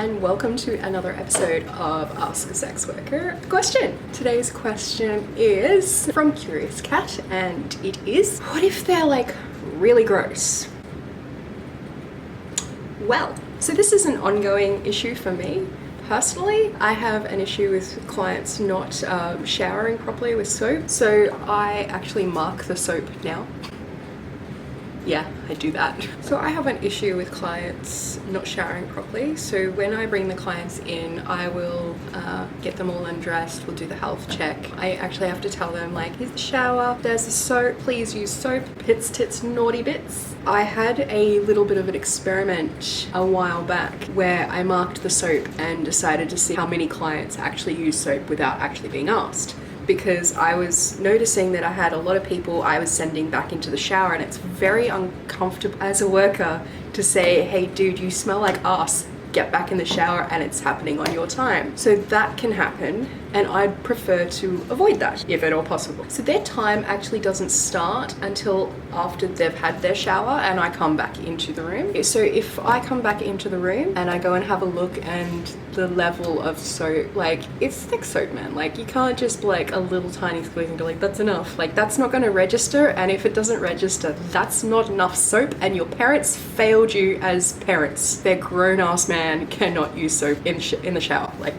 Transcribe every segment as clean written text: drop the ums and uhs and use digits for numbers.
and welcome to another episode of Ask a Sex Worker Question. Today's question is from Curious Cat, and it is, what if they're like really gross? Well, so this is an ongoing issue for me. Personally, I have an issue with clients not showering properly with soap, so I actually mark the soap now. Yeah, I do that. So I have an issue with clients not showering properly. So when I bring the clients in, I will get them all undressed, we'll do the health check. I actually have to tell them, like, here's the shower, there's the soap, please use soap, pits, tits, naughty bits. I had a little bit of an experiment a while back where I marked the soap and decided to see how many clients actually use soap without actually being asked. Because I was noticing that I had a lot of people I was sending back into the shower, and it's very uncomfortable as a worker to say, hey dude, you smell like ass, get back in the shower, and it's happening on your time. So that can happen, and I'd prefer to avoid that if at all possible. So their time actually doesn't start until after they've had their shower and I come back into the room. So if I come back into the room and I go and have a look, and the level of soap, like, it's thick soap, man. Like, you can't just like a little tiny squeeze and go like, that's enough. Like, that's not going to register, and if it doesn't register, that's not enough soap, and your parents failed you as parents. Their grown-ass man cannot use soap in the shower. Like,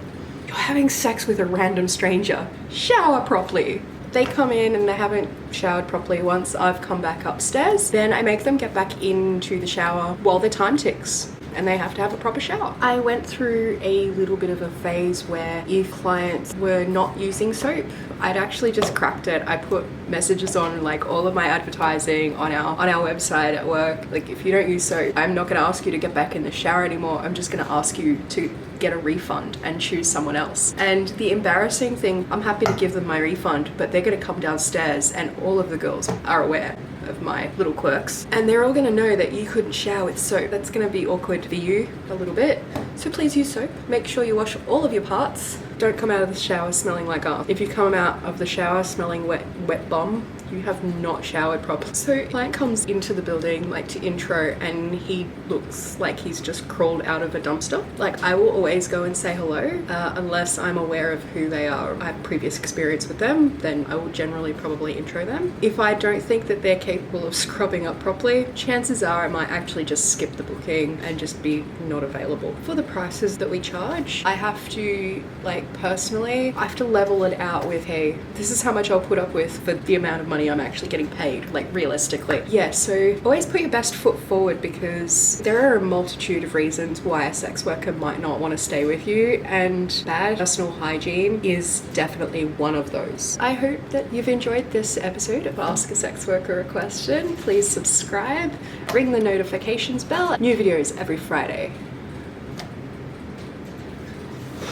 you're having sex with a random stranger. Shower properly. They come in and they haven't showered properly. Once I've come back upstairs, then I make them get back into the shower while their time ticks, and they have to have a proper shower. I went through a little bit of a phase where if clients were not using soap, I'd actually just cracked it. I put messages on like all of my advertising on our website at work. Like, if you don't use soap, I'm not gonna ask you to get back in the shower anymore. I'm just gonna ask you to get a refund and choose someone else. And the embarrassing thing, I'm happy to give them my refund, but they're gonna come downstairs and all of the girls are aware of my little quirks, and they're all gonna know that you couldn't shower with soap. That's gonna be awkward for you a little bit. So please use soap. Make sure you wash all of your parts. Don't come out of the shower smelling like ass. If you come out of the shower smelling wet bum, you have not showered properly. So client comes into the building like to intro, and he looks like he's just crawled out of a dumpster. Like, I will always go and say hello unless I'm aware of who they are. I have previous experience with them, then I will generally probably intro them. If I don't think that they're capable of scrubbing up properly, chances are I might actually just skip the booking and just be not available. For the prices that we charge, I have to, like, personally, I have to level it out with, hey, this is how much I'll put up with for the amount of money I'm actually getting paid, like, realistically. Yeah, so always put your best foot forward, because there are a multitude of reasons why a sex worker might not want to stay with you, and bad personal hygiene is definitely one of those. I hope that you've enjoyed this episode of Ask a Sex Worker a Question. Please subscribe, ring the notifications bell. New videos every Friday.